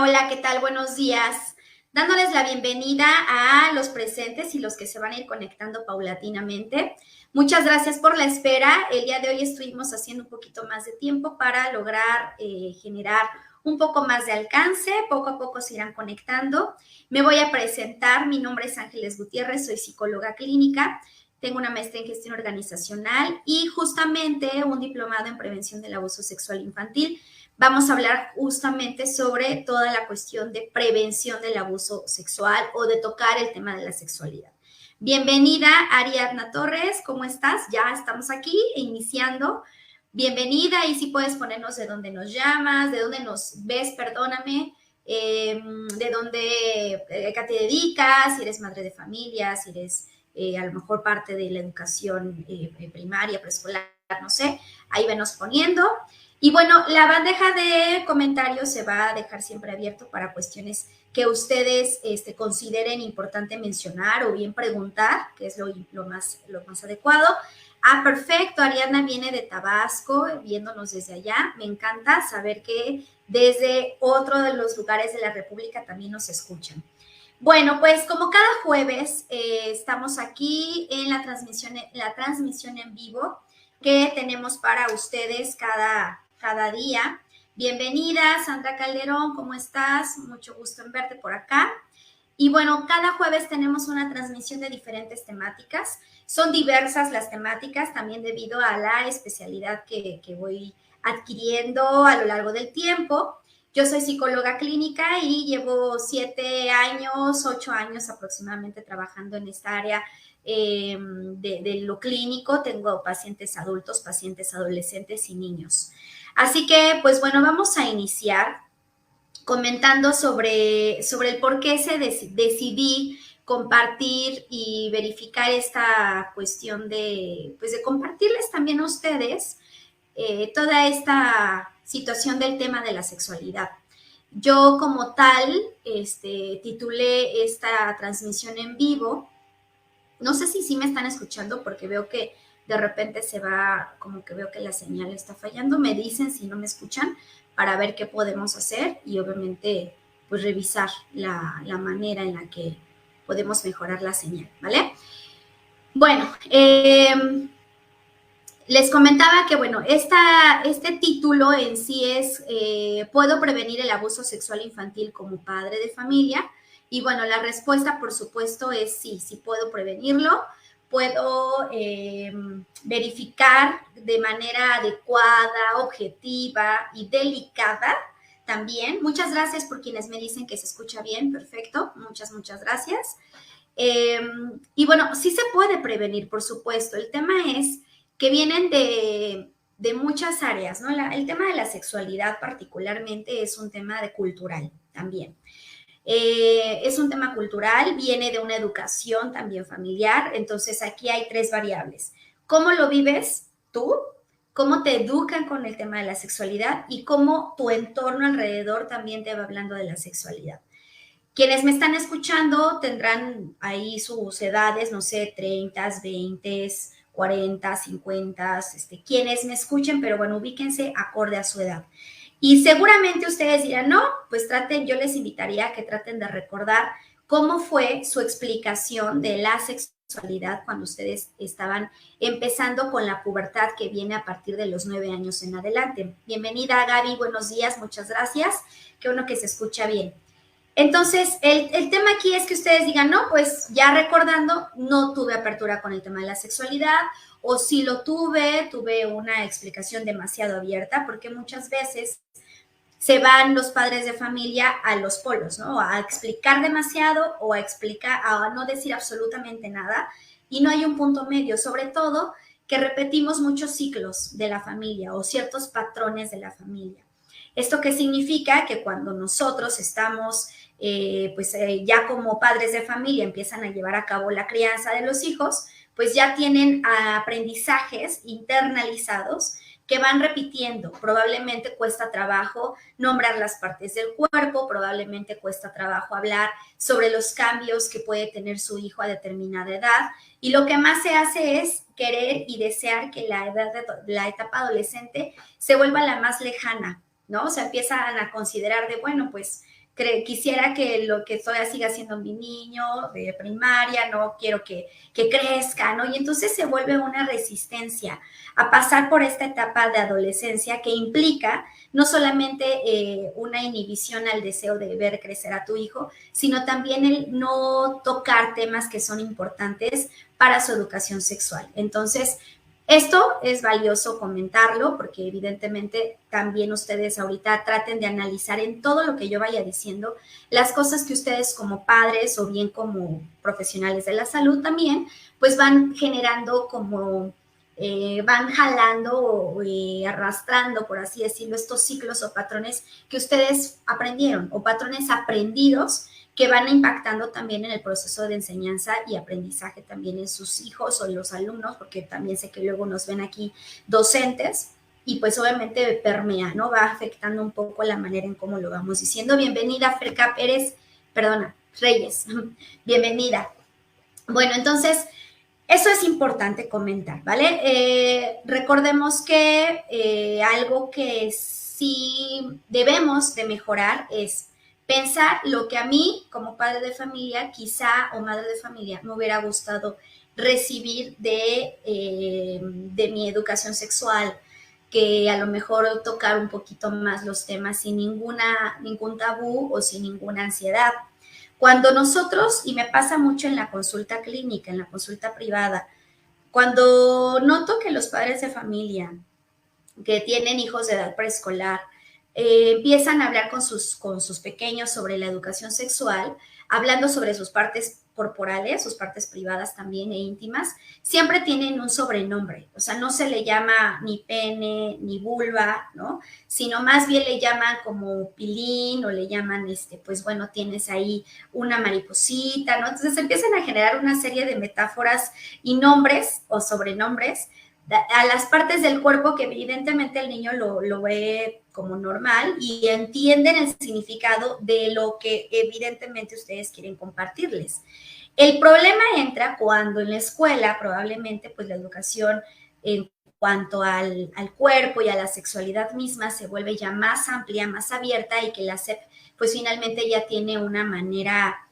Hola, hola, ¿qué tal? Buenos días. Dándoles la bienvenida a los presentes y los que se van a ir conectando paulatinamente. Muchas gracias por la espera. El día de hoy estuvimos haciendo un poquito más de tiempo para lograr generar un poco más de alcance. Poco a poco se irán conectando. Me voy a presentar. Mi nombre es Ángeles Gutiérrez, soy psicóloga clínica. Tengo una maestría en gestión organizacional y justamente un diplomado en prevención del abuso sexual infantil. Vamos a hablar justamente sobre toda la cuestión de prevención del abuso sexual o de tocar el tema de la sexualidad. Bienvenida, Ariadna Torres, ¿cómo estás? Ya estamos aquí iniciando. Bienvenida y si puedes ponernos de dónde nos llamas, de dónde nos ves, perdóname, de dónde, a qué te dedicas, si eres madre de familia, si eres a lo mejor parte de la educación primaria, preescolar, no sé, ahí venos poniendo. Y bueno, la bandeja de comentarios se va a dejar siempre abierto para cuestiones que ustedes consideren importante mencionar o bien preguntar, que es lo más adecuado. Ah, perfecto, Ariadna viene de Tabasco, viéndonos desde allá. Me encanta saber que desde otro de los lugares de la República también nos escuchan. Bueno, pues como cada jueves estamos aquí en la transmisión en vivo que tenemos para ustedes cada día. Bienvenida, Sandra Calderón, ¿cómo estás? Mucho gusto en verte por acá. Y bueno, cada jueves tenemos una transmisión de diferentes temáticas. Son diversas las temáticas, también debido a la especialidad que voy adquiriendo a lo largo del tiempo. Yo soy psicóloga clínica y llevo 7 años, 8 años aproximadamente trabajando en esta área de lo clínico. Tengo pacientes adultos, pacientes adolescentes y niños. Así que, pues bueno, vamos a iniciar comentando sobre el por qué decidí compartir y verificar esta cuestión pues de compartirles también a ustedes toda esta situación del tema de la sexualidad. Yo como tal titulé esta transmisión en vivo. No sé si sí me están escuchando porque veo que de repente se va, como que veo que la señal está fallando. Me dicen si no me escuchan para ver qué podemos hacer y obviamente pues revisar la manera en la que podemos mejorar la señal, ¿vale? Bueno, les comentaba que, bueno, este título en sí es ¿puedo prevenir el abuso sexual infantil como padre de familia? Y bueno, la respuesta, por supuesto, es sí, sí puedo prevenirlo. Puedo verificar de manera adecuada, objetiva y delicada también. Muchas gracias por quienes me dicen que se escucha bien, perfecto. Muchas gracias. Y bueno, sí se puede prevenir, por supuesto. El tema es que vienen de muchas áreas, ¿no? El tema de la sexualidad particularmente es un tema de cultural también. Es un tema cultural, viene de una educación también familiar, entonces aquí hay 3 variables. ¿Cómo lo vives tú? ¿Cómo te educan con el tema de la sexualidad? Y cómo tu entorno alrededor también te va hablando de la sexualidad. Quienes me están escuchando tendrán ahí sus edades, no sé, 30, 20, 40, 50, quienes me escuchen, pero bueno, ubíquense acorde a su edad. Y seguramente ustedes dirán, no, pues traten, yo les invitaría a que traten de recordar cómo fue su explicación de la sexualidad cuando ustedes estaban empezando con la pubertad que viene a partir de los 9 años en adelante. Bienvenida, Gaby, buenos días, muchas gracias. Qué bueno que se escucha bien. Entonces, el tema aquí es que ustedes digan, no, pues ya recordando, no tuve apertura con el tema de la sexualidad, o si lo tuve una explicación demasiado abierta, porque muchas veces se van los padres de familia a los polos, ¿no? A explicar demasiado o a no decir absolutamente nada, y no hay un punto medio, sobre todo que repetimos muchos ciclos de la familia o ciertos patrones de la familia. ¿Esto qué significa? Que cuando nosotros estamos ya como padres de familia empiezan a llevar a cabo la crianza de los hijos, pues ya tienen aprendizajes internalizados que van repitiendo. Probablemente cuesta trabajo nombrar las partes del cuerpo, probablemente cuesta trabajo hablar sobre los cambios que puede tener su hijo a determinada edad, y lo que más se hace es querer y desear que la etapa adolescente se vuelva la más lejana, ¿no? O sea, empiezan a considerar de, bueno, pues quisiera que lo que todavía siga siendo mi niño de primaria, no quiero que crezca, ¿no? Y entonces se vuelve una resistencia a pasar por esta etapa de adolescencia que implica no solamente una inhibición al deseo de ver crecer a tu hijo, sino también el no tocar temas que son importantes para su educación sexual. Entonces, esto es valioso comentarlo porque evidentemente también ustedes ahorita traten de analizar en todo lo que yo vaya diciendo las cosas que ustedes como padres o bien como profesionales de la salud también pues van generando como van jalando o arrastrando, por así decirlo, estos ciclos o patrones que ustedes aprendieron o patrones aprendidos que van impactando también en el proceso de enseñanza y aprendizaje también en sus hijos o en los alumnos, porque también sé que luego nos ven aquí docentes y pues obviamente permea, ¿no? Va afectando un poco la manera en cómo lo vamos diciendo. Bienvenida, Ferca Pérez, perdona, Reyes, bienvenida. Bueno, entonces, eso es importante comentar, ¿vale? Recordemos que algo que sí debemos de mejorar es pensar lo que a mí, como padre de familia, quizá o madre de familia, me hubiera gustado recibir de mi educación sexual, que a lo mejor tocar un poquito más los temas sin ningún tabú o sin ninguna ansiedad. Cuando nosotros, y me pasa mucho en la consulta clínica, en la consulta privada, cuando noto que los padres de familia que tienen hijos de edad preescolar empiezan a hablar con sus pequeños sobre la educación sexual, hablando sobre sus partes corporales, sus partes privadas también e íntimas, siempre tienen un sobrenombre, o sea, no se le llama ni pene ni vulva, ¿no? Sino más bien le llaman como pilín o le llaman, pues bueno, tienes ahí una mariposita, ¿no? Entonces empiezan a generar una serie de metáforas y nombres o sobrenombres a las partes del cuerpo que evidentemente el niño lo ve como normal y entienden el significado de lo que evidentemente ustedes quieren compartirles. El problema entra cuando en la escuela probablemente pues la educación en cuanto al cuerpo y a la sexualidad misma se vuelve ya más amplia, más abierta y que la SEP pues finalmente ya tiene una manera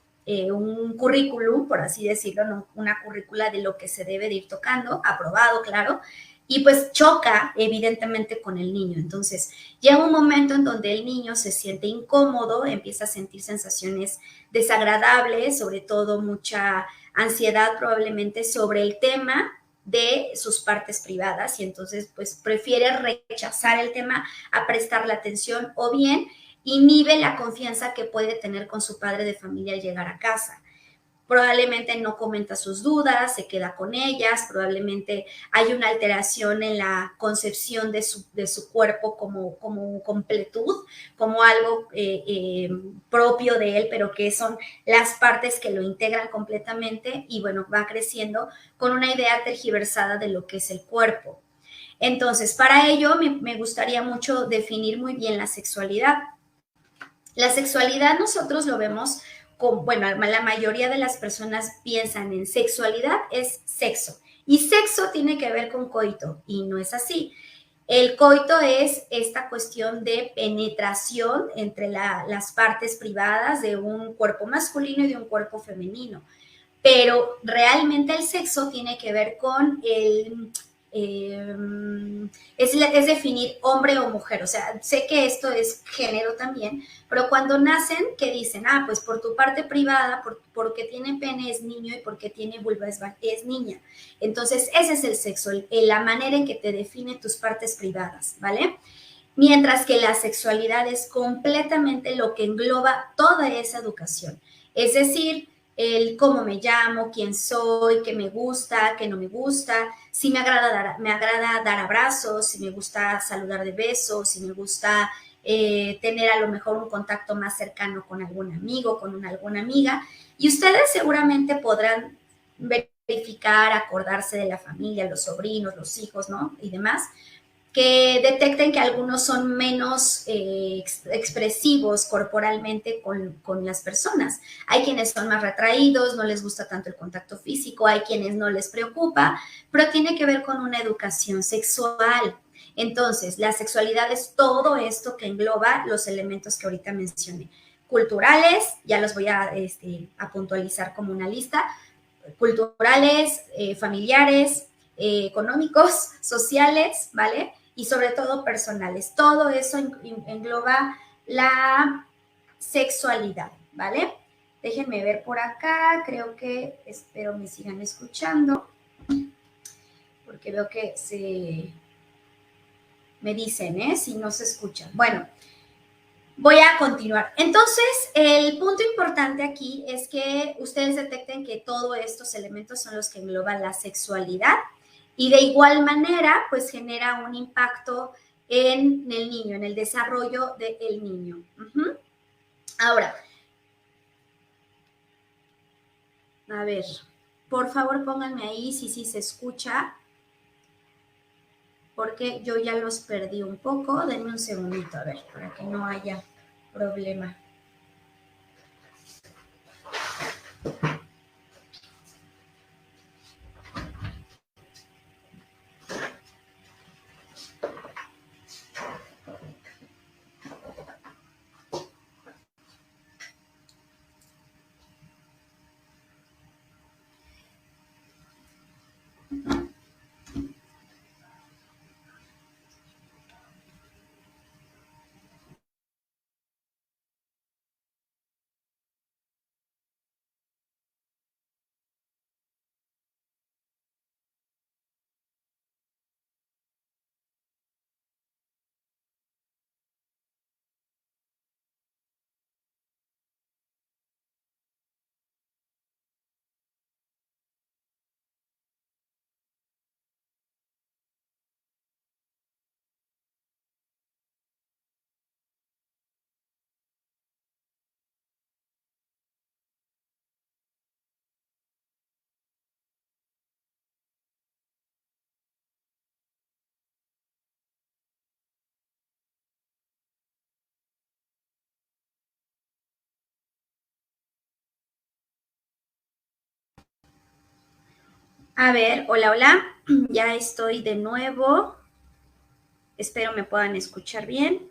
un currículum, por así decirlo, ¿no? Una currícula de lo que se debe de ir tocando, aprobado, claro, y pues choca evidentemente con el niño. Entonces, llega un momento en donde el niño se siente incómodo, empieza a sentir sensaciones desagradables, sobre todo mucha ansiedad probablemente sobre el tema de sus partes privadas y entonces pues prefiere rechazar el tema a prestarle atención o bien inhibe la confianza que puede tener con su padre de familia al llegar a casa. Probablemente no comenta sus dudas, se queda con ellas, probablemente hay una alteración en la concepción de su cuerpo como completud, como algo propio de él, pero que son las partes que lo integran completamente y bueno, va creciendo con una idea tergiversada de lo que es el cuerpo. Entonces, para ello me gustaría mucho definir muy bien la sexualidad. La sexualidad nosotros lo vemos con, bueno, la mayoría de las personas piensan en sexualidad es sexo. Y sexo tiene que ver con coito y no es así. El coito es esta cuestión de penetración entre las partes privadas de un cuerpo masculino y de un cuerpo femenino. Pero realmente el sexo tiene que ver con es definir hombre o mujer, o sea, sé que esto es género también, pero cuando nacen, ¿qué dicen? Ah, pues por tu parte privada, porque tiene pene es niño y porque tiene vulva es niña. Entonces, ese es el sexo, la manera en que te define tus partes privadas, ¿vale? Mientras que la sexualidad es completamente lo que engloba toda esa educación, es decir, el cómo me llamo, quién soy, qué me gusta, qué no me gusta, si me agrada dar abrazos, si me gusta saludar de besos, si me gusta tener a lo mejor un contacto más cercano con algún amigo, con alguna amiga. Y ustedes seguramente podrán verificar, acordarse de la familia, los sobrinos, los hijos, ¿no? Y demás, que detecten que algunos son menos expresivos corporalmente con las personas. Hay quienes son más retraídos, no les gusta tanto el contacto físico, hay quienes no les preocupa, pero tiene que ver con una educación sexual. Entonces, la sexualidad es todo esto que engloba los elementos que ahorita mencioné. culturales, ya los voy a puntualizar como una lista, culturales, familiares, económicos, sociales, ¿vale? Y sobre todo personales. Todo eso engloba la sexualidad, ¿vale? Déjenme ver por acá, creo que, espero me sigan escuchando, porque veo que me dicen, si no se escuchan. Bueno, voy a continuar. Entonces, el punto importante aquí es que ustedes detecten que todos estos elementos son los que engloban la sexualidad y de igual manera, pues genera un impacto en el niño, en el desarrollo del niño. Ahora, a ver, por favor pónganme ahí si sí se escucha, porque yo ya los perdí un poco. Denme un segundito, a ver, para que no haya problema. A ver, hola, hola, ya estoy de nuevo. Espero me puedan escuchar bien.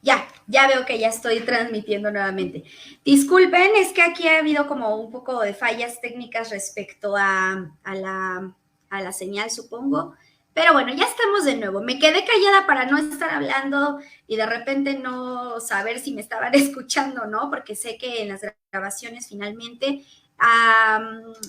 Ya veo que ya estoy transmitiendo nuevamente. Disculpen, es que aquí ha habido como un poco de fallas técnicas respecto a la señal, supongo. Pero bueno, ya estamos de nuevo. Me quedé callada para no estar hablando y de repente no saber si me estaban escuchando o no, porque sé que en las grabaciones finalmente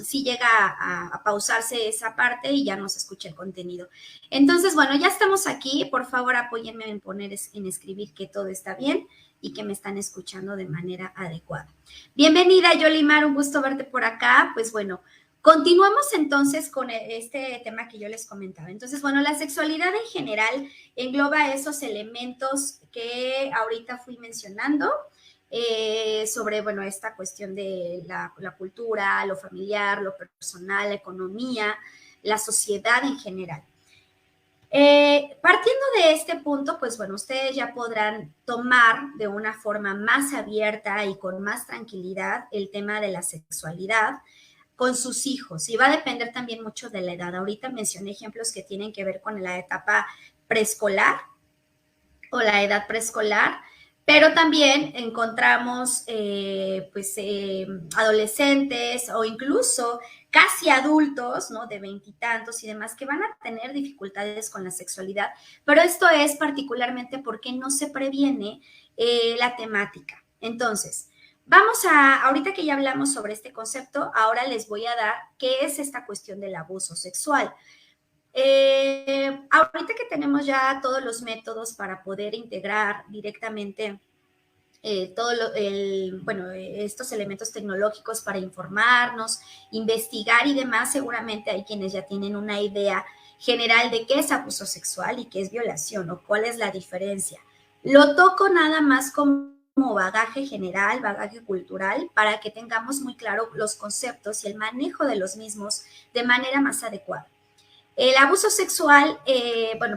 sí llega a pausarse esa parte y ya no se escucha el contenido. Entonces, bueno, ya estamos aquí. Por favor, apóyenme en poner en escribir que todo está bien y que me están escuchando de manera adecuada. Bienvenida, Yolimar, un gusto verte por acá. Pues bueno, continuamos entonces con este tema que yo les comentaba. Entonces, bueno, la sexualidad en general engloba esos elementos que ahorita fui mencionando. Sobre, bueno, esta cuestión de la cultura, lo familiar, lo personal, la economía, la sociedad en general. Partiendo de este punto, pues bueno, ustedes ya podrán tomar de una forma más abierta y con más tranquilidad el tema de la sexualidad con sus hijos y va a depender también mucho de la edad. Ahorita mencioné ejemplos que tienen que ver con la etapa preescolar o la edad preescolar, pero también encontramos adolescentes o incluso casi adultos, ¿no? De veintitantos y demás, que van a tener dificultades con la sexualidad, pero esto es particularmente porque no se previene la temática. Entonces, ahorita que ya hablamos sobre este concepto, ahora les voy a dar qué es esta cuestión del abuso sexual. Ahorita que tenemos ya todos los métodos para poder integrar directamente estos elementos tecnológicos para informarnos, investigar y demás, seguramente hay quienes ya tienen una idea general de qué es abuso sexual y qué es violación o cuál es la diferencia. Lo toco nada más como bagaje general, bagaje cultural, para que tengamos muy claro los conceptos y el manejo de los mismos de manera más adecuada. El abuso sexual,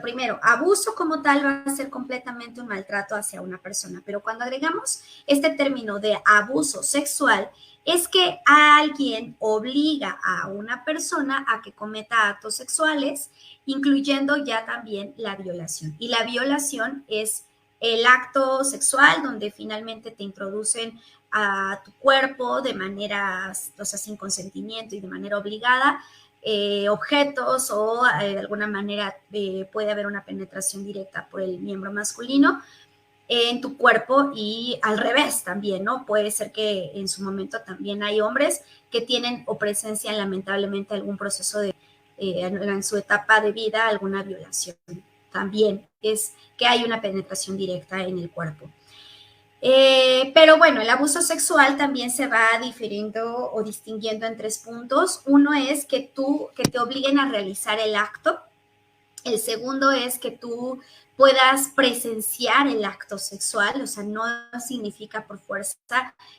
primero, abuso como tal va a ser completamente un maltrato hacia una persona, pero cuando agregamos este término de abuso sexual, es que alguien obliga a una persona a que cometa actos sexuales, incluyendo ya también la violación. Y la violación es el acto sexual, donde finalmente te introducen a tu cuerpo de manera, o sea, sin consentimiento y de manera obligada, objetos o de alguna manera puede haber una penetración directa por el miembro masculino en tu cuerpo y al revés también, ¿no? Puede ser que en su momento también hay hombres que tienen o presencian lamentablemente algún proceso de, en su etapa de vida, alguna violación. También es que hay una penetración directa en el cuerpo. Pero bueno, el abuso sexual también se va difiriendo o distinguiendo en 3 puntos. Uno es que te obliguen a realizar el acto. El segundo es que tú puedas presenciar el acto sexual, o sea, no significa por fuerza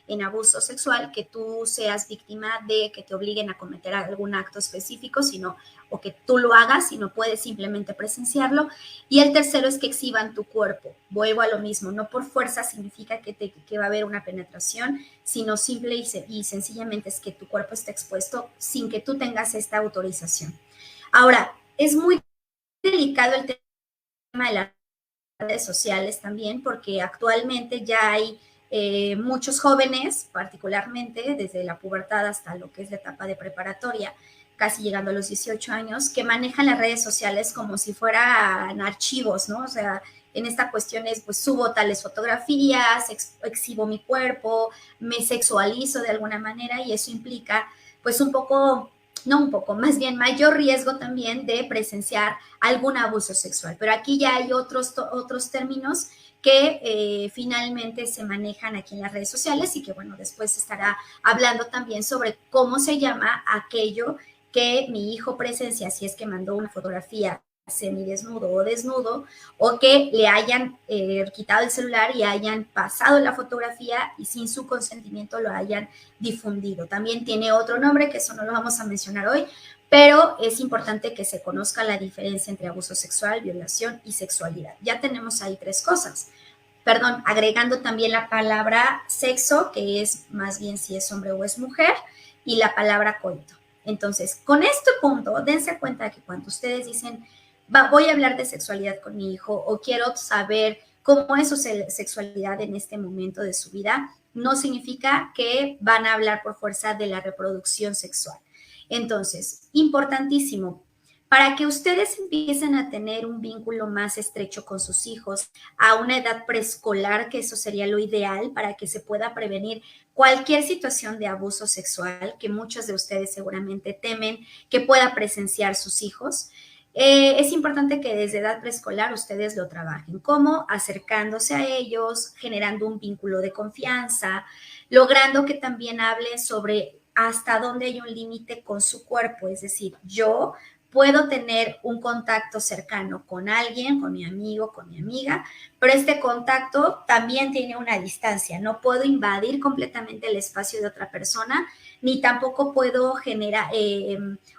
en abuso sexual que tú seas víctima de que te obliguen a cometer algún acto específico, sino o que tú lo hagas, sino puedes simplemente presenciarlo. Y el tercero es que exhiban tu cuerpo. Vuelvo a lo mismo, no por fuerza significa que va a haber una penetración, sino simple y sencillamente es que tu cuerpo está expuesto sin que tú tengas esta autorización. Ahora, es muy delicado el tema de las redes sociales también, porque actualmente ya hay muchos jóvenes, particularmente desde la pubertad hasta lo que es la etapa de preparatoria, casi llegando a los 18 años, que manejan las redes sociales como si fueran archivos, ¿no? O sea, en esta cuestión es, pues subo tales fotografías, exhibo mi cuerpo, me sexualizo de alguna manera y eso implica, pues un poco, no un poco, más bien mayor riesgo también de presenciar algún abuso sexual. Pero aquí ya hay otros términos que finalmente se manejan aquí en las redes sociales y que, bueno, después se estará hablando también sobre cómo se llama aquello que mi hijo presencia, si es que mandó una fotografía semidesnudo o desnudo, o que le hayan quitado el celular y hayan pasado la fotografía y sin su consentimiento lo hayan difundido. También tiene otro nombre, que eso no lo vamos a mencionar hoy, pero es importante que se conozca la diferencia entre abuso sexual, violación y sexualidad. Ya tenemos ahí 3 cosas. Perdón, agregando también la palabra sexo, que es más bien si es hombre o es mujer, y la palabra coito. Entonces, con este punto, dense cuenta que cuando ustedes dicen, voy a hablar de sexualidad con mi hijo o quiero saber cómo es su sexualidad en este momento de su vida, no significa que van a hablar por fuerza de la reproducción sexual. Entonces, importantísimo, para que ustedes empiecen a tener un vínculo más estrecho con sus hijos a una edad preescolar, que eso sería lo ideal para que se pueda prevenir cualquier situación de abuso sexual que muchos de ustedes seguramente temen que pueda presenciar sus hijos. Es importante que desde edad preescolar ustedes lo trabajen. ¿Cómo? Acercándose a ellos, generando un vínculo de confianza, logrando que también hablen sobre hasta dónde hay un límite con su cuerpo. Es decir, yo puedo tener un contacto cercano con alguien, con mi amigo, con mi amiga, pero este contacto también tiene una distancia. No puedo invadir completamente el espacio de otra persona, ni tampoco puedo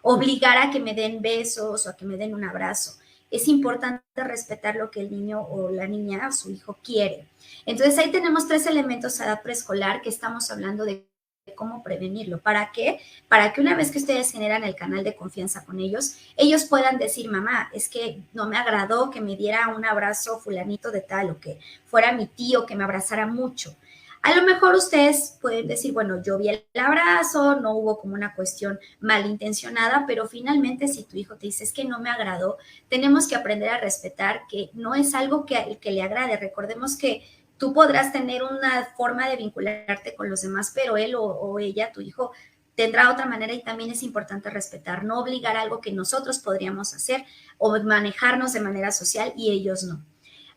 obligar a que me den besos o a que me den un abrazo. Es importante respetar lo que el niño o la niña, su hijo, quiere. Entonces ahí tenemos 3 elementos a edad preescolar que estamos hablando de cómo prevenirlo. ¿Para qué? Para que una vez que ustedes generan el canal de confianza con ellos, ellos puedan decir, mamá, es que no me agradó que me diera un abrazo fulanito de tal, o que fuera mi tío que me abrazara mucho. A lo mejor ustedes pueden decir, bueno, yo vi el abrazo, no hubo como una cuestión malintencionada, pero finalmente si tu hijo te dice, es que no me agradó, tenemos que aprender a respetar que no es algo que le agrade. Recordemos que tú podrás tener una forma de vincularte con los demás, pero él o ella, tu hijo, tendrá otra manera y también es importante respetar, no obligar a algo que nosotros podríamos hacer o manejarnos de manera social y ellos no.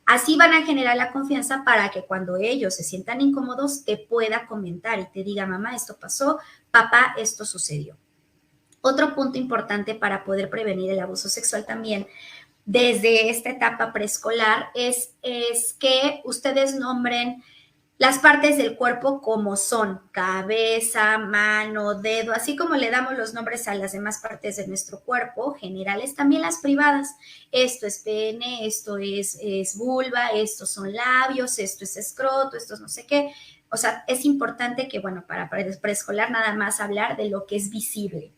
Así van a generar la confianza para que cuando ellos se sientan incómodos te pueda comentar y te diga, mamá, esto pasó, papá, esto sucedió. Otro punto importante para poder prevenir el abuso sexual también desde esta etapa preescolar es que ustedes nombren las partes del cuerpo como son: cabeza, mano, dedo, así como le damos los nombres a las demás partes de nuestro cuerpo, generales, también las privadas. Esto es pene, esto es vulva, estos son labios, esto es escroto, esto es no sé qué. O sea, es importante que, bueno, para preescolar nada más hablar de lo que es visible.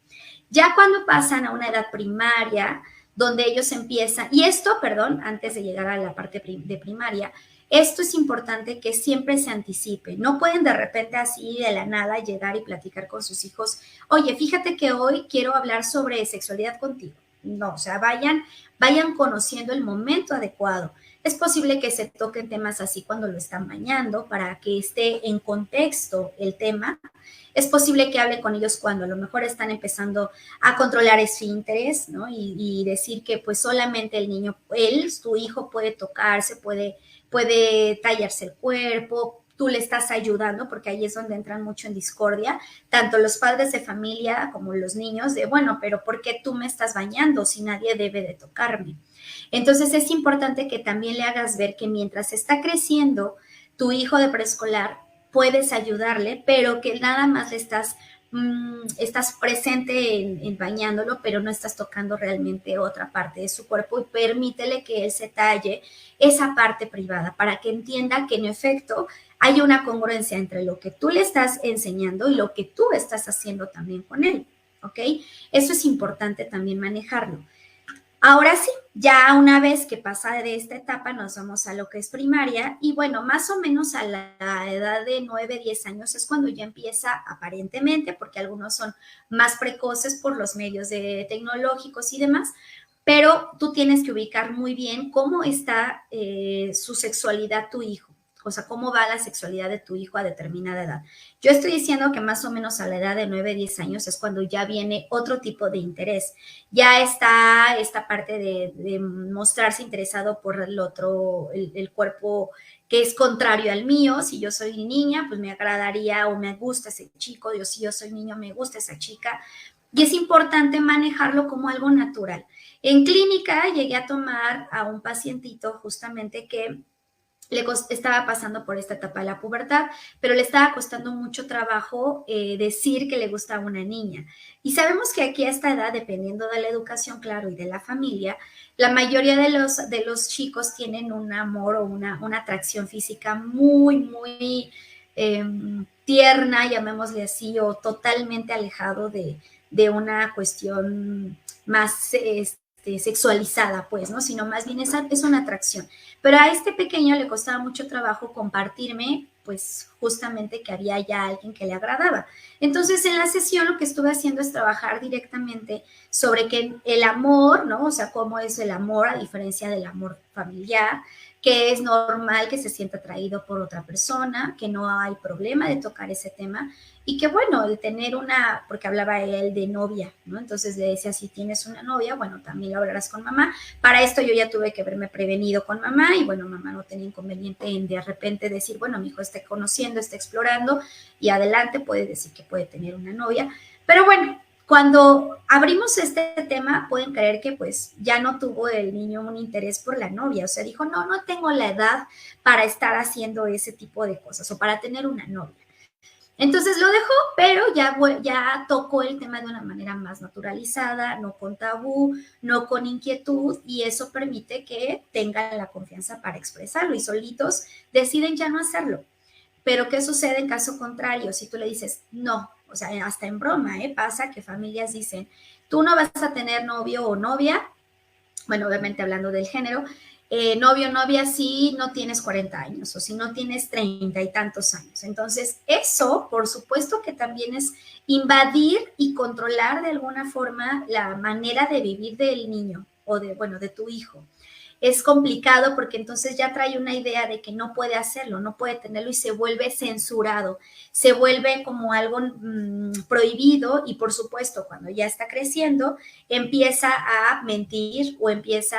Ya cuando pasan a una edad primaria, donde ellos empiezan, y esto, perdón, antes de llegar a la parte de primaria, Esto es importante que siempre se anticipe. No pueden de repente así de la nada llegar y platicar con sus hijos, oye, fíjate que hoy quiero hablar sobre sexualidad contigo. No, o sea, vayan conociendo el momento adecuado. Es posible que se toquen temas así cuando lo están bañando para que esté en contexto el tema. Es posible que hable con ellos cuando a lo mejor están empezando a controlar esfínteres, ¿no? Y decir que pues solamente el niño, él, tu hijo puede tocarse, puede tallarse el cuerpo, tú le estás ayudando, porque ahí es donde entran mucho en discordia, tanto los padres de familia como los niños, de bueno, pero ¿por qué tú me estás bañando si nadie debe de tocarme? Entonces es importante que también le hagas ver que mientras está creciendo tu hijo de preescolar, puedes ayudarle, pero que nada más le estás presente en bañándolo, pero no estás tocando realmente otra parte de su cuerpo y permítele que él se talle esa parte privada para que entienda que en efecto hay una congruencia entre lo que tú le estás enseñando y lo que tú estás haciendo también con él, ¿ok? Eso es importante también manejarlo. Ahora sí, ya una vez que pasa de esta etapa nos vamos a lo que es primaria y bueno, más o menos a la edad de 9, 10 años es cuando ya empieza aparentemente, porque algunos son más precoces por los medios tecnológicos y demás, pero tú tienes que ubicar muy bien cómo está su sexualidad tu hijo, o sea, cómo va la sexualidad de tu hijo a determinada edad. Yo estoy diciendo que más o menos a la edad de 9, 10 años es cuando ya viene otro tipo de interés. Ya está esta parte de mostrarse interesado por el otro, el cuerpo que es contrario al mío. Si yo soy niña, pues me agradaría o me gusta ese chico. Si yo soy niño, me gusta esa chica. Y es importante manejarlo como algo natural. En clínica llegué a tomar a un pacientito justamente que estaba pasando por esta etapa de la pubertad, pero le estaba costando mucho trabajo decir que le gusta a una niña. Y sabemos que aquí a esta edad, dependiendo de la educación, claro, y de la familia, la mayoría de los chicos tienen un amor o una atracción física muy, muy tierna, llamémosle así, o totalmente alejado de una cuestión más sexualizada, pues, ¿no? Sino más bien es una atracción. Pero a este pequeño le costaba mucho trabajo compartirme, pues justamente que había ya alguien que le agradaba. Entonces en la sesión lo que estuve haciendo es trabajar directamente sobre que el amor, ¿no? O sea, cómo es el amor a diferencia del amor familiar, que es normal que se sienta atraído por otra persona, que no hay problema de tocar ese tema y que bueno, el tener porque hablaba él de novia, ¿no? Entonces le decía, si tienes una novia, bueno, también lo hablarás con mamá. Para esto yo ya tuve que verme prevenido con mamá y bueno, mamá no tenía inconveniente en de repente decir, bueno, mi hijo está conociendo, está explorando y adelante puede decir que puede tener una novia. Pero bueno, cuando abrimos este tema, pueden creer que pues ya no tuvo el niño un interés por la novia, o sea, dijo, no tengo la edad para estar haciendo ese tipo de cosas o para tener una novia. Entonces lo dejó, pero ya tocó el tema de una manera más naturalizada, no con tabú, no con inquietud, y eso permite que tengan la confianza para expresarlo y solitos deciden ya no hacerlo. Pero ¿qué sucede en caso contrario? Si tú le dices no, o sea, hasta en broma, pasa que familias dicen, tú no vas a tener novio o novia, bueno, obviamente hablando del género, novio o novia si no tienes 40 años o si no tienes 30 y tantos años. Entonces, eso, por supuesto que también es invadir y controlar de alguna forma la manera de vivir del niño o de tu hijo. Es complicado porque entonces ya trae una idea de que no puede hacerlo, no puede tenerlo y se vuelve censurado, se vuelve como algo prohibido y por supuesto cuando ya está creciendo empieza a mentir o empieza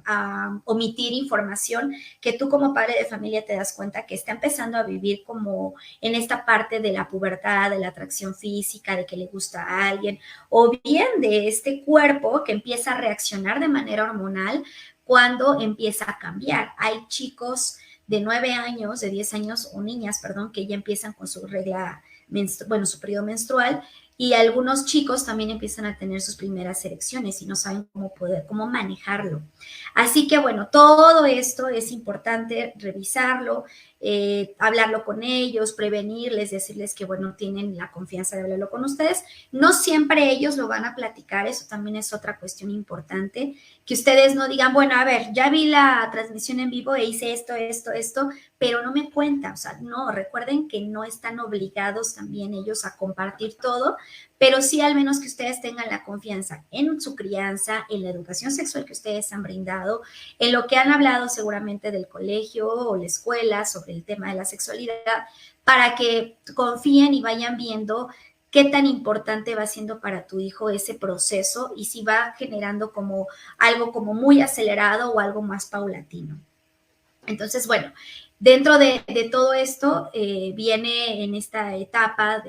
a omitir información que tú como padre de familia te das cuenta que está empezando a vivir como en esta parte de la pubertad, de la atracción física, de que le gusta a alguien o bien de este cuerpo que empieza a reaccionar de manera hormonal cuando empieza a cambiar. Hay chicos de 9 años, de 10 años, o niñas, perdón, que ya empiezan con su regla, su periodo menstrual, y algunos chicos también empiezan a tener sus primeras erecciones y no saben cómo manejarlo. Así que bueno, todo esto es importante revisarlo, hablarlo con ellos, prevenirles, decirles que bueno, tienen la confianza de hablarlo con ustedes. No siempre ellos lo van a platicar, eso también es otra cuestión importante, que ustedes no digan, bueno, a ver, ya vi la transmisión en vivo e hice esto, pero no me cuenta, o sea, no, recuerden que no están obligados también ellos a compartir todo, pero sí al menos que ustedes tengan la confianza en su crianza, en la educación sexual que ustedes han brindado, en lo que han hablado seguramente del colegio o la escuela sobre el tema de la sexualidad, para que confíen y vayan viendo qué tan importante va siendo para tu hijo ese proceso y si va generando como algo como muy acelerado o algo más paulatino. Entonces, bueno, dentro de todo esto viene en esta etapa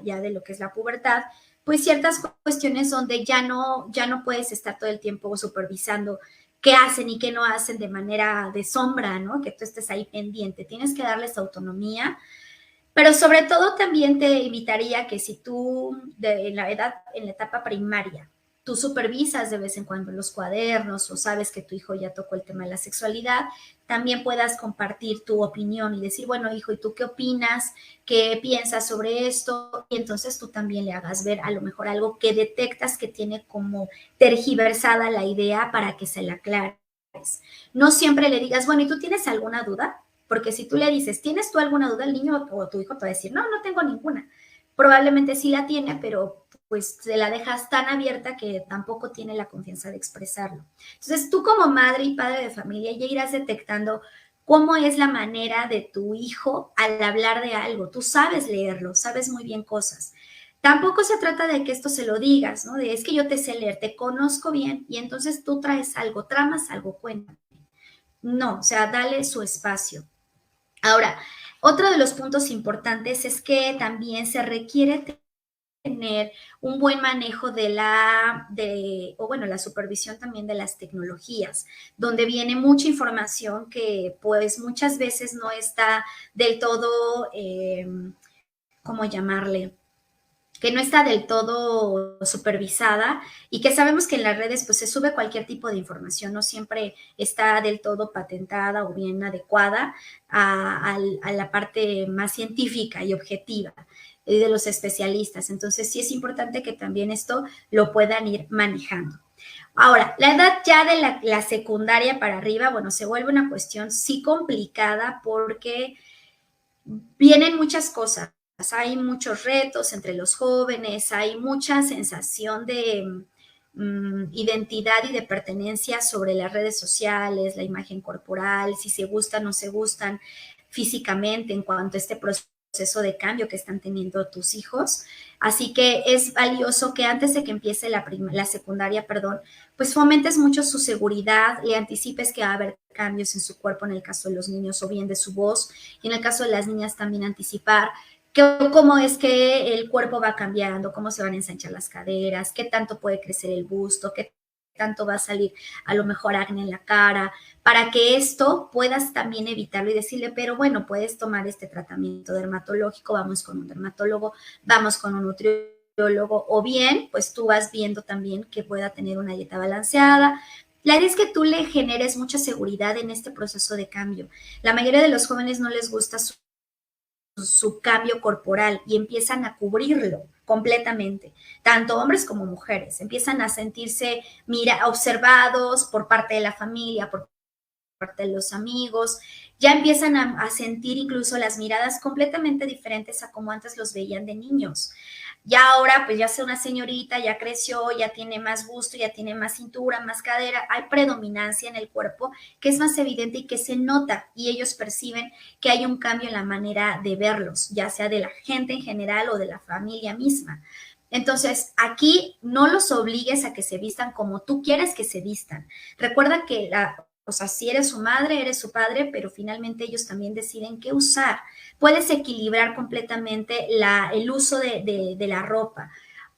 ya de lo que es la pubertad, pues ciertas cuestiones donde ya no puedes estar todo el tiempo supervisando qué hacen y qué no hacen de manera de sombra, ¿no? Que tú estés ahí pendiente. Tienes que darles autonomía, pero sobre todo también te invitaría que si tú en la etapa primaria, tú supervisas de vez en cuando los cuadernos o sabes que tu hijo ya tocó el tema de la sexualidad, también puedas compartir tu opinión y decir, bueno, hijo, ¿y tú qué opinas? ¿Qué piensas sobre esto? Y entonces tú también le hagas ver a lo mejor algo que detectas que tiene como tergiversada la idea para que se la aclares. No siempre le digas, bueno, ¿y tú tienes alguna duda? Porque si tú le dices, ¿tienes tú alguna duda? El niño o tu hijo te va a decir, no, no tengo ninguna. Probablemente sí la tiene, pero pues se la dejas tan abierta que tampoco tiene la confianza de expresarlo. Entonces tú como madre y padre de familia ya irás detectando cómo es la manera de tu hijo al hablar de algo. Tú sabes leerlo, sabes muy bien cosas. Tampoco se trata de que esto se lo digas, ¿no? De es que yo te sé leer, te conozco bien y entonces tú traes algo, tramas algo, cuéntame. No, o sea, dale su espacio. Ahora, otro de los puntos importantes es que también se requiere tener un buen manejo la supervisión también de las tecnologías, donde viene mucha información que pues muchas veces no está del todo, ¿cómo llamarle? Que no está del todo supervisada y que sabemos que en las redes pues se sube cualquier tipo de información, no siempre está del todo patentada o bien adecuada a la parte más científica y objetiva de los especialistas. Entonces sí es importante que también esto lo puedan ir manejando. Ahora, la edad ya de la secundaria para arriba, bueno, se vuelve una cuestión sí complicada porque vienen muchas cosas. Hay muchos retos entre los jóvenes, hay mucha sensación de identidad y de pertenencia sobre las redes sociales, la imagen corporal, si se gustan o no se gustan físicamente en cuanto a este proceso de cambio que están teniendo tus hijos. Así que es valioso que antes de que empiece la secundaria, perdón, pues fomentes mucho su seguridad, le anticipes que va a haber cambios en su cuerpo en el caso de los niños o bien de su voz, y en el caso de las niñas también anticipar cómo es que el cuerpo va cambiando, cómo se van a ensanchar las caderas, qué tanto puede crecer el busto, qué tanto va a salir a lo mejor acné en la cara, para que esto puedas también evitarlo y decirle, pero bueno, puedes tomar este tratamiento dermatológico, vamos con un dermatólogo, vamos con un nutriólogo, o bien, pues tú vas viendo también que pueda tener una dieta balanceada. La idea es que tú le generes mucha seguridad en este proceso de cambio. La mayoría de los jóvenes no les gusta su cambio corporal y empiezan a cubrirlo completamente, tanto hombres como mujeres, empiezan a sentirse observados por parte de la familia, por parte de los amigos, ya empiezan a sentir incluso las miradas completamente diferentes a como antes los veían de niños. Ya ahora, pues ya sea una señorita, ya creció, ya tiene más busto, ya tiene más cintura, más cadera, hay predominancia en el cuerpo que es más evidente y que se nota y ellos perciben que hay un cambio en la manera de verlos, ya sea de la gente en general o de la familia misma. Entonces, aquí no los obligues a que se vistan como tú quieres que se vistan. Recuerda que o sea, si eres su madre, eres su padre, pero finalmente ellos también deciden qué usar. Puedes equilibrar completamente el uso de la ropa,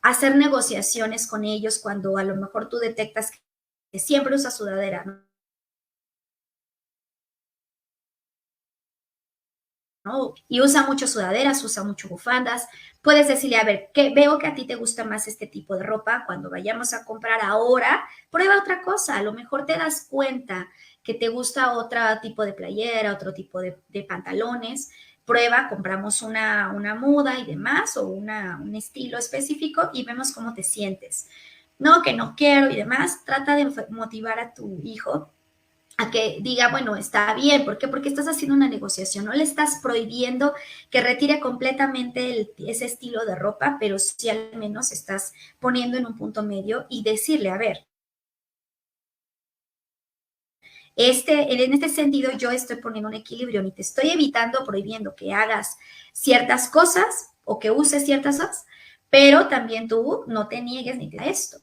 hacer negociaciones con ellos cuando a lo mejor tú detectas que siempre usa sudadera, ¿no? ¿no? Y usa mucho sudaderas, usa mucho bufandas. Puedes decirle, a ver, veo que a ti te gusta más este tipo de ropa, cuando vayamos a comprar ahora, prueba otra cosa, a lo mejor te das cuenta que te gusta otro tipo de playera, otro tipo de pantalones, prueba, compramos una muda y demás, o un estilo específico y vemos cómo te sientes. No, que no quiero y demás, trata de motivar a tu hijo a que diga, bueno, está bien. ¿Por qué? Porque estás haciendo una negociación, no le estás prohibiendo que retire completamente ese estilo de ropa, pero sí al menos estás poniendo en un punto medio y decirle, a ver, en este sentido yo estoy poniendo un equilibrio, ni te estoy evitando, prohibiendo que hagas ciertas cosas o que uses ciertas cosas, pero también tú no te niegues ni te da esto.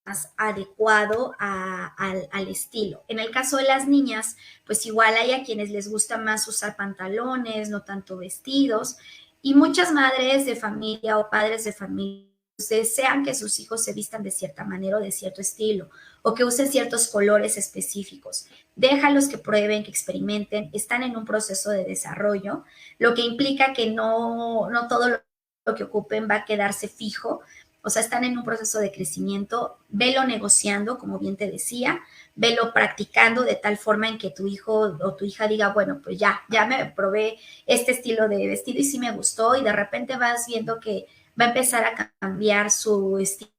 Más adecuado al estilo. En el caso de las niñas, pues igual hay a quienes les gusta más usar pantalones, no tanto vestidos, y muchas madres de familia o padres de familia desean que sus hijos se vistan de cierta manera o de cierto estilo, o que usen ciertos colores específicos. Déjalos que prueben, que experimenten, están en un proceso de desarrollo, lo que implica que no todo lo que ocupen va a quedarse fijo, o sea, están en un proceso de crecimiento, velo negociando, como bien te decía, velo practicando de tal forma en que tu hijo o tu hija diga, bueno, pues ya me probé este estilo de vestido y sí me gustó, y de repente vas viendo que va a empezar a cambiar su estilo,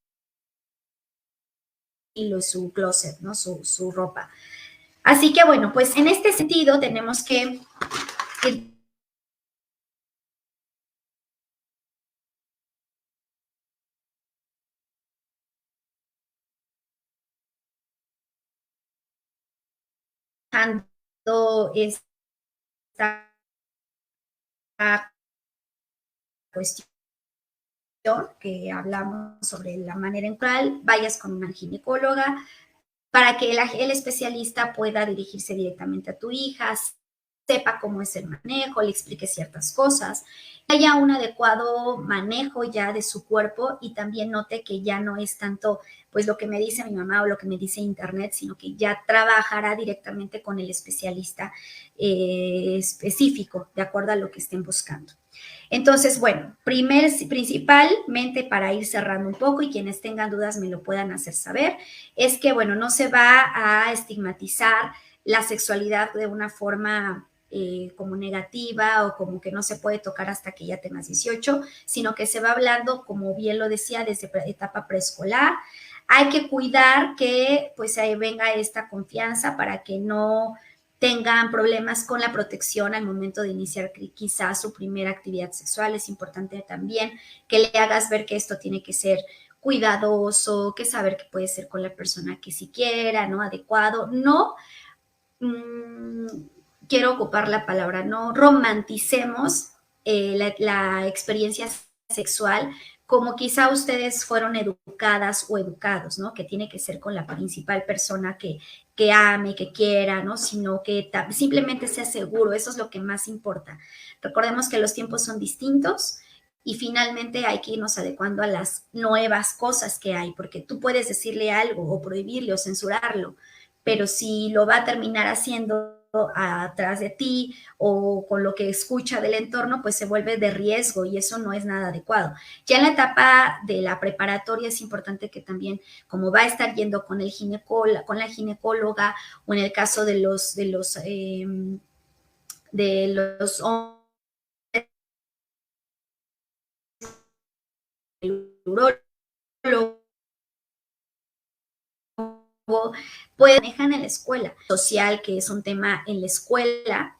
su closet, ¿no? Su ropa. Así que bueno, pues en este sentido tenemos que ir dejando esta cuestión que hablamos sobre la manera en cual vayas con una ginecóloga para que el especialista pueda dirigirse directamente a tu hija, sepa cómo es el manejo, le explique ciertas cosas, haya un adecuado manejo ya de su cuerpo y también note que ya no es tanto pues lo que me dice mi mamá o lo que me dice internet, sino que ya trabajará directamente con el especialista específico, de acuerdo a lo que estén buscando. Entonces, bueno, principalmente para ir cerrando un poco y quienes tengan dudas me lo puedan hacer saber, es que, bueno, no se va a estigmatizar la sexualidad de una forma como negativa o como que no se puede tocar hasta que ya tengas 18, sino que se va hablando, como bien lo decía, desde etapa preescolar. Hay que cuidar que pues ahí venga esta confianza para que no tengan problemas con la protección al momento de iniciar quizás su primera actividad sexual. Es importante también que le hagas ver que esto tiene que ser cuidadoso, que saber que puede ser con la persona que si quiera, ¿no? Adecuado. No, mmm, quiero ocupar la palabra, no romanticemos la experiencia sexual como quizá ustedes fueron educadas o educados, ¿no? Que tiene que ser con la principal persona que ame, que quiera, ¿no? Sino que simplemente sea seguro, eso es lo que más importa. Recordemos que los tiempos son distintos y finalmente hay que irnos adecuando a las nuevas cosas que hay, porque tú puedes decirle algo o prohibirle o censurarlo, pero si lo va a terminar haciendo atrás de ti o con lo que escucha del entorno, pues se vuelve de riesgo y eso no es nada adecuado. Ya en la etapa de la preparatoria es importante que también, como va a estar yendo con con la ginecóloga, o en el caso de los hombres, el urólogo, pues manejan en la escuela social, que es un tema en la escuela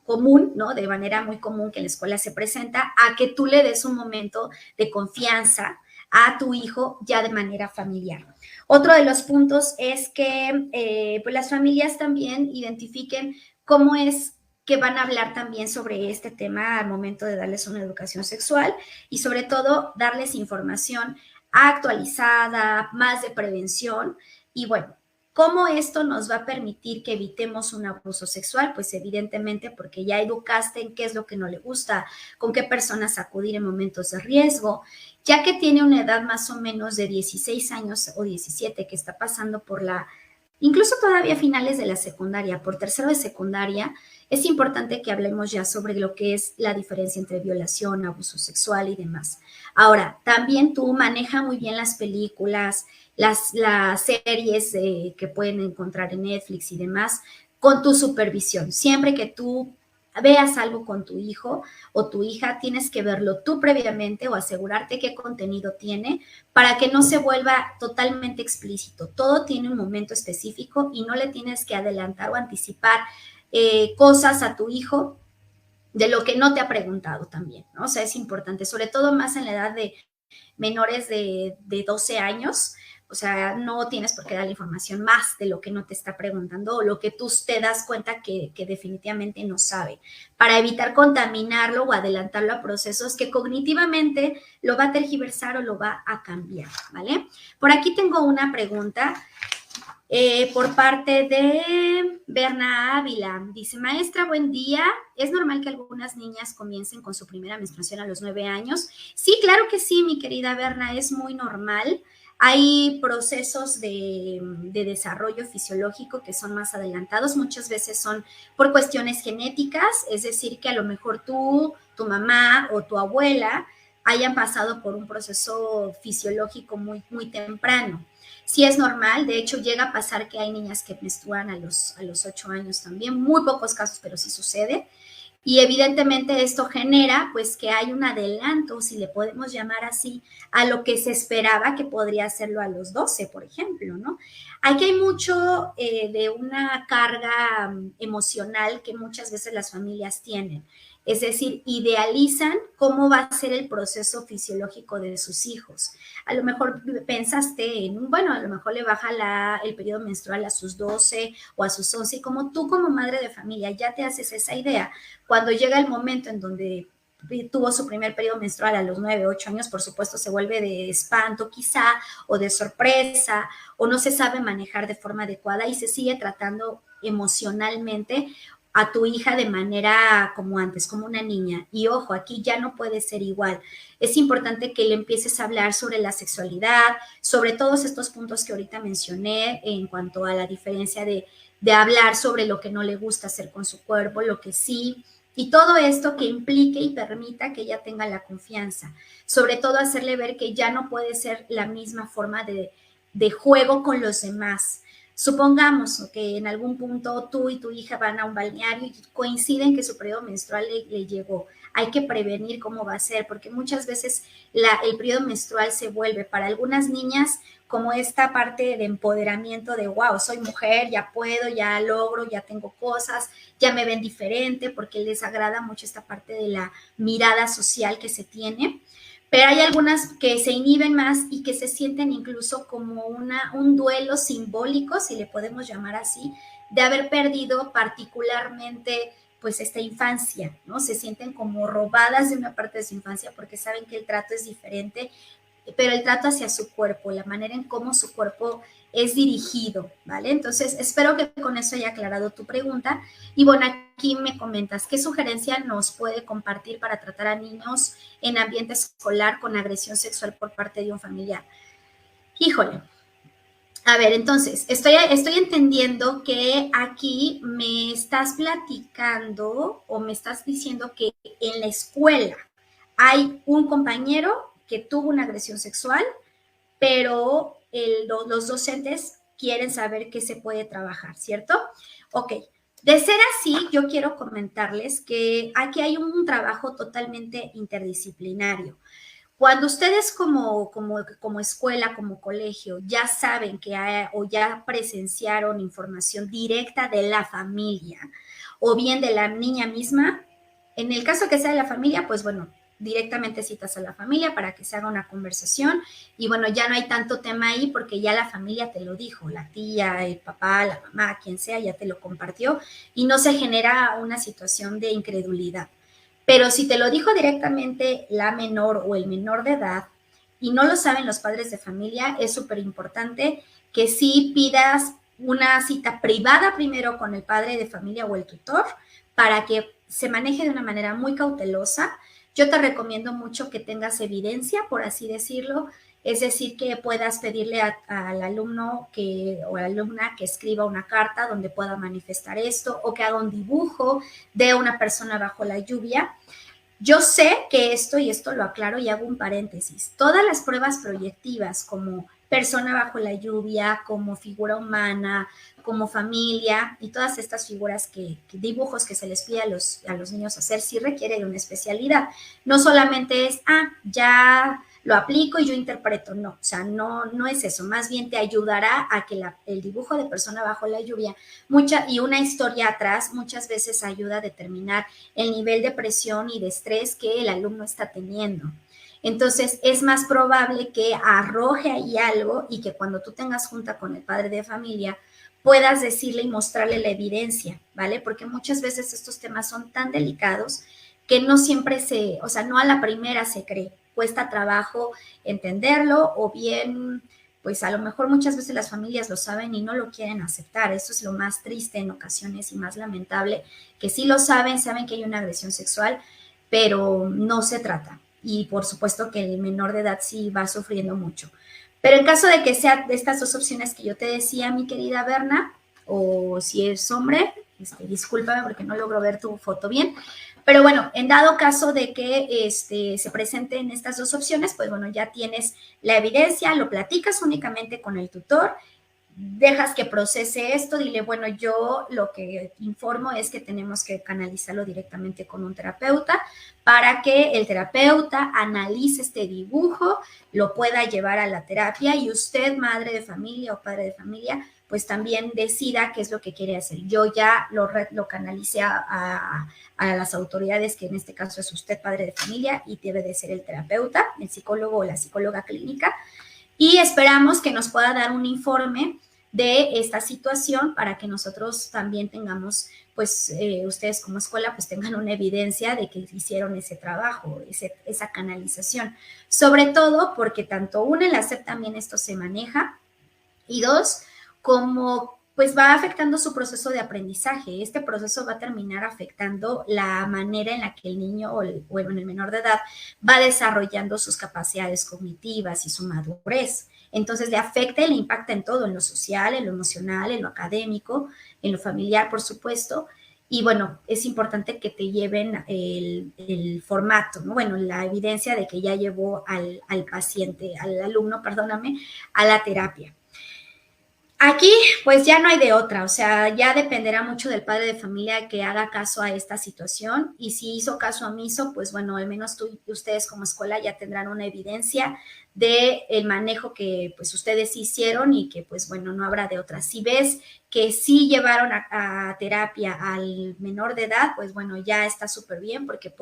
común, ¿no? De manera muy común que en la escuela se presenta, a que tú le des un momento de confianza a tu hijo ya de manera familiar. Otro de los puntos es que pues las familias también identifiquen cómo es que van a hablar también sobre este tema al momento de darles una educación sexual y sobre todo darles información actualizada, más de prevención y bueno, ¿Cómo esto nos va a permitir que evitemos un abuso sexual? Pues evidentemente porque ya educaste en qué es lo que no le gusta, con qué personas acudir en momentos de riesgo, ya que tiene una edad más o menos de 16 años o 17 que está pasando por incluso todavía finales de la secundaria, por tercero de secundaria, es importante que hablemos ya sobre lo que es la diferencia entre violación, abuso sexual y demás. Ahora, también tú maneja muy bien las películas, las series que pueden encontrar en Netflix y demás, con tu supervisión. Siempre que tú veas algo con tu hijo o tu hija, tienes que verlo tú previamente o asegurarte qué contenido tiene para que no se vuelva totalmente explícito. Todo tiene un momento específico y no le tienes que adelantar o anticipar cosas a tu hijo de lo que no te ha preguntado también, ¿no? O sea, es importante, sobre todo más en la edad de menores de 12 años, o sea, no tienes por qué dar la información más de lo que no te está preguntando o lo que tú te das cuenta que definitivamente no sabe, para evitar contaminarlo o adelantarlo a procesos que cognitivamente lo va a tergiversar o lo va a cambiar, ¿vale? Por aquí tengo una pregunta por parte de Berna Ávila. Dice, maestra, buen día. ¿Es normal que algunas niñas comiencen con su primera menstruación a los 9 años? Sí, claro que sí, mi querida Berna, es muy normal. Hay procesos de desarrollo fisiológico que son más adelantados. Muchas veces son por cuestiones genéticas, es decir, que a lo mejor tú, tu mamá o tu abuela hayan pasado por un proceso fisiológico muy, muy temprano. Sí es normal, de hecho llega a pasar que hay niñas que menstruan a los 8 años también, muy pocos casos, pero sí sucede. Y evidentemente esto genera pues que hay un adelanto, si le podemos llamar así, a lo que se esperaba que podría hacerlo a los 12, por ejemplo, ¿no? Aquí hay mucho de una carga emocional que muchas veces las familias tienen. Es decir, idealizan cómo va a ser el proceso fisiológico de sus hijos. A lo mejor pensaste en, bueno, a lo mejor le baja el periodo menstrual a sus 12 o a sus 11, y como tú como madre de familia ya te haces esa idea, cuando llega el momento en donde tuvo su primer periodo menstrual a los 9, 8 años, por supuesto se vuelve de espanto quizá, o de sorpresa, o no se sabe manejar de forma adecuada y se sigue tratando emocionalmente a tu hija de manera como antes, como una niña. Y ojo, aquí ya no puede ser igual. Es importante que le empieces a hablar sobre la sexualidad, sobre todos estos puntos que ahorita mencioné en cuanto a la diferencia de hablar sobre lo que no le gusta hacer con su cuerpo, lo que sí, y todo esto que implique y permita que ella tenga la confianza. Sobre todo hacerle ver que ya no puede ser la misma forma de juego con los demás. Supongamos que en algún punto tú y tu hija van a un balneario y coinciden que su periodo menstrual le llegó. Hay que prevenir cómo va a ser, porque muchas veces el periodo menstrual se vuelve para algunas niñas como esta parte de empoderamiento de, wow, soy mujer, ya puedo, ya logro, ya tengo cosas, ya me ven diferente, porque les agrada mucho esta parte de la mirada social que se tiene. Pero hay algunas que se inhiben más y que se sienten incluso como un duelo simbólico, si le podemos llamar así, de haber perdido particularmente pues esta infancia, ¿no? Se sienten como robadas de una parte de su infancia porque saben que el trato es diferente, pero el trato hacia su cuerpo, la manera en cómo su cuerpo es dirigido, ¿vale? Entonces, espero que con eso haya aclarado tu pregunta. Y bueno, aquí me comentas, ¿qué sugerencia nos puede compartir para tratar a niños en ambiente escolar con agresión sexual por parte de un familiar? Híjole. A ver, entonces, estoy entendiendo que aquí me estás platicando o me estás diciendo que en la escuela hay un compañero que tuvo una agresión sexual, pero los docentes quieren saber qué se puede trabajar, ¿cierto? Ok, de ser así, yo quiero comentarles que aquí hay un trabajo totalmente interdisciplinario. Cuando ustedes como escuela, como colegio, ya saben que hay, o ya presenciaron información directa de la familia o bien de la niña misma, en el caso que sea de la familia, pues bueno, directamente citas a la familia para que se haga una conversación y bueno, ya no hay tanto tema ahí porque ya la familia te lo dijo, la tía, el papá, la mamá, quien sea, ya te lo compartió y no se genera una situación de incredulidad. Pero si te lo dijo directamente la menor o el menor de edad y no lo saben los padres de familia, es súper importante que sí pidas una cita privada primero con el padre de familia o el tutor para que se maneje de una manera muy cautelosa. Yo te recomiendo mucho que tengas evidencia, por así decirlo, es decir, que puedas pedirle al alumno o a la alumna que escriba una carta donde pueda manifestar esto, o que haga un dibujo de una persona bajo la lluvia. Yo sé que esto, y esto lo aclaro y hago un paréntesis, todas las pruebas proyectivas como persona bajo la lluvia, como figura humana, como familia y todas estas figuras dibujos que se les pide a los niños hacer, sí requiere de una especialidad. No solamente es, ya lo aplico y yo interpreto, no, o sea, no es eso, más bien te ayudará a que el dibujo de persona bajo la lluvia y una historia atrás muchas veces ayuda a determinar el nivel de presión y de estrés que el alumno está teniendo. Entonces, es más probable que arroje ahí algo y que cuando tú tengas junta con el padre de familia, puedas decirle y mostrarle la evidencia, ¿vale? Porque muchas veces estos temas son tan delicados que no siempre o sea, no a la primera se cree. Cuesta trabajo entenderlo o bien, pues a lo mejor muchas veces las familias lo saben y no lo quieren aceptar. Eso es lo más triste en ocasiones y más lamentable, que sí lo saben que hay una agresión sexual, pero no se trata. Y por supuesto que el menor de edad sí va sufriendo mucho. Pero en caso de que sea de estas dos opciones que yo te decía, mi querida Berna, o si es hombre, discúlpame porque no logro ver tu foto bien, pero bueno, en dado caso de que se presenten estas dos opciones, pues bueno, ya tienes la evidencia, lo platicas únicamente con el tutor, dejas que procese esto, dile, bueno, yo lo que informo es que tenemos que canalizarlo directamente con un terapeuta para que el terapeuta analice este dibujo, lo pueda llevar a la terapia y usted, madre de familia o padre de familia, pues también decida qué es lo que quiere hacer. Yo ya lo canalicé a las autoridades, que en este caso es usted, padre de familia, y debe de ser el terapeuta, el psicólogo o la psicóloga clínica, y esperamos que nos pueda dar un informe de esta situación para que nosotros también tengamos, pues ustedes como escuela, pues tengan una evidencia de que hicieron ese trabajo, esa canalización. Sobre todo porque tanto uno, en la SEP también esto se maneja, y dos, como pues va afectando su proceso de aprendizaje. Este proceso va a terminar afectando la manera en la que el niño o el menor de edad va desarrollando sus capacidades cognitivas y su madurez. Entonces le afecta y le impacta en todo, en lo social, en lo emocional, en lo académico, en lo familiar, por supuesto. Y bueno, es importante que te lleven el formato, ¿no? Bueno, la evidencia de que ya llevó al paciente, al alumno, perdóname, a la terapia. Aquí, pues ya no hay de otra, o sea, ya dependerá mucho del padre de familia que haga caso a esta situación, y si hizo caso omiso, pues bueno, al menos ustedes como escuela ya tendrán una evidencia de el manejo que pues ustedes hicieron y que pues bueno, no habrá de otra. Si ves que sí llevaron a terapia al menor de edad, pues bueno, ya está súper bien porque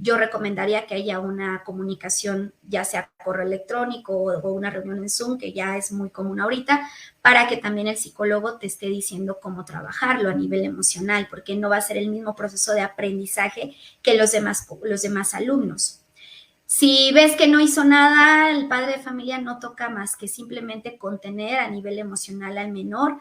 yo recomendaría que haya una comunicación, ya sea correo electrónico o una reunión en Zoom, que ya es muy común ahorita, para que también el psicólogo te esté diciendo cómo trabajarlo a nivel emocional, porque no va a ser el mismo proceso de aprendizaje que los demás alumnos. Si ves que no hizo nada, el padre de familia no toca más que simplemente contener a nivel emocional al menor.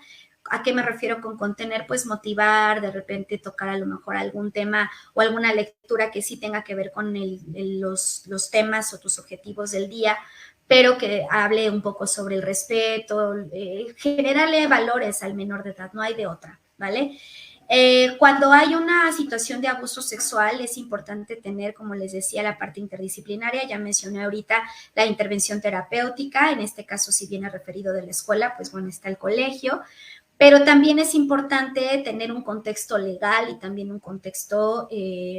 ¿A qué me refiero con contener? Pues motivar, de repente tocar a lo mejor algún tema o alguna lectura que sí tenga que ver con los temas o tus objetivos del día, pero que hable un poco sobre el respeto, generarle valores al menor de edad, no hay de otra, ¿vale? Cuando hay una situación de abuso sexual, es importante tener, como les decía, la parte interdisciplinaria. Ya mencioné ahorita la intervención terapéutica. En este caso, si viene referido de la escuela, pues bueno, está el colegio. Pero también es importante tener un contexto legal y también un contexto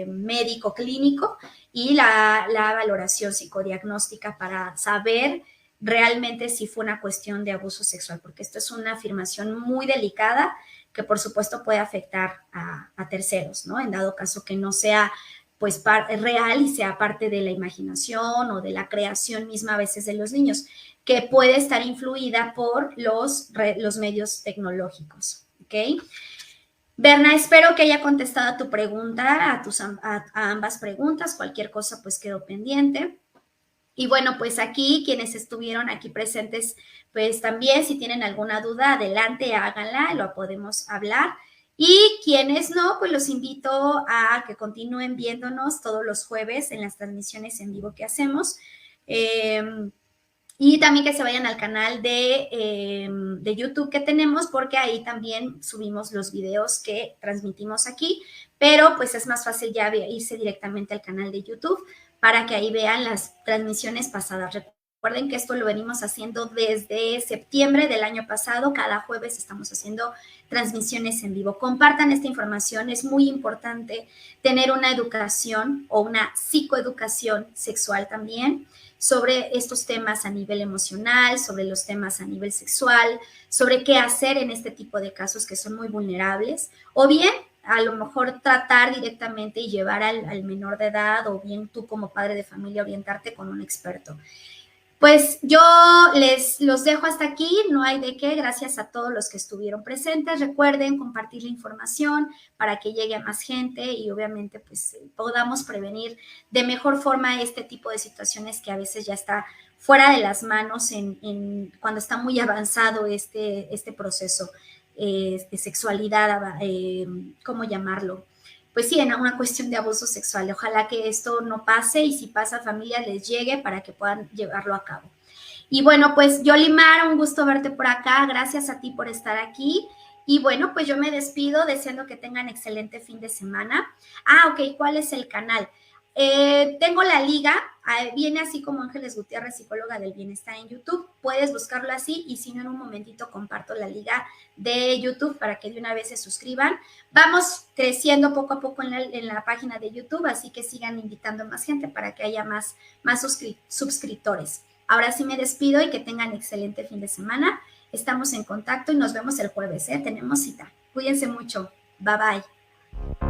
médico clínico y la valoración psicodiagnóstica para saber realmente si fue una cuestión de abuso sexual, porque esto es una afirmación muy delicada que por supuesto puede afectar a terceros, ¿no? En dado caso que no sea pues real y sea parte de la imaginación o de la creación misma a veces de los niños, que puede estar influida por los medios tecnológicos, ¿ok? Berna, espero que haya contestado a tu pregunta, a ambas preguntas. Cualquier cosa pues quedó pendiente. Y bueno, pues aquí quienes estuvieron aquí presentes, pues también si tienen alguna duda, adelante, háganla, lo podemos hablar. Y quienes no, pues los invito a que continúen viéndonos todos los jueves en las transmisiones en vivo que hacemos. Y también que se vayan al canal de YouTube que tenemos, porque ahí también subimos los videos que transmitimos aquí, pero pues es más fácil ya irse directamente al canal de YouTube para que ahí vean las transmisiones pasadas. Recuerden que esto lo venimos haciendo desde septiembre del año pasado. Cada jueves estamos haciendo transmisiones en vivo. Compartan esta información. Es muy importante tener una educación o una psicoeducación sexual también sobre estos temas a nivel emocional, sobre los temas a nivel sexual, sobre qué hacer en este tipo de casos que son muy vulnerables, o bien a lo mejor tratar directamente y llevar al menor de edad, o bien tú como padre de familia orientarte con un experto. Pues yo los dejo hasta aquí, no hay de qué, gracias a todos los que estuvieron presentes. Recuerden compartir la información para que llegue a más gente y obviamente pues podamos prevenir de mejor forma este tipo de situaciones que a veces ya está fuera de las manos cuando está muy avanzado este proceso de sexualidad, ¿cómo llamarlo? Pues sí, en una cuestión de abuso sexual. Ojalá que esto no pase y si pasa, familia les llegue para que puedan llevarlo a cabo. Y bueno, pues Yolimar, un gusto verte por acá. Gracias a ti por estar aquí. Y bueno, pues yo me despido deseando que tengan excelente fin de semana. Ok, ¿cuál es el canal? Tengo la liga, viene así como Ángeles Gutiérrez, psicóloga del bienestar en YouTube. Puedes buscarlo así y si no, en un momentito comparto la liga de YouTube para que de una vez se suscriban. Vamos creciendo poco a poco en la página de YouTube, así que sigan invitando más gente para que haya más suscriptores. Ahora sí me despido y que tengan excelente fin de semana. Estamos en contacto y nos vemos el jueves, ¿eh? Tenemos cita. Cuídense mucho. Bye, bye.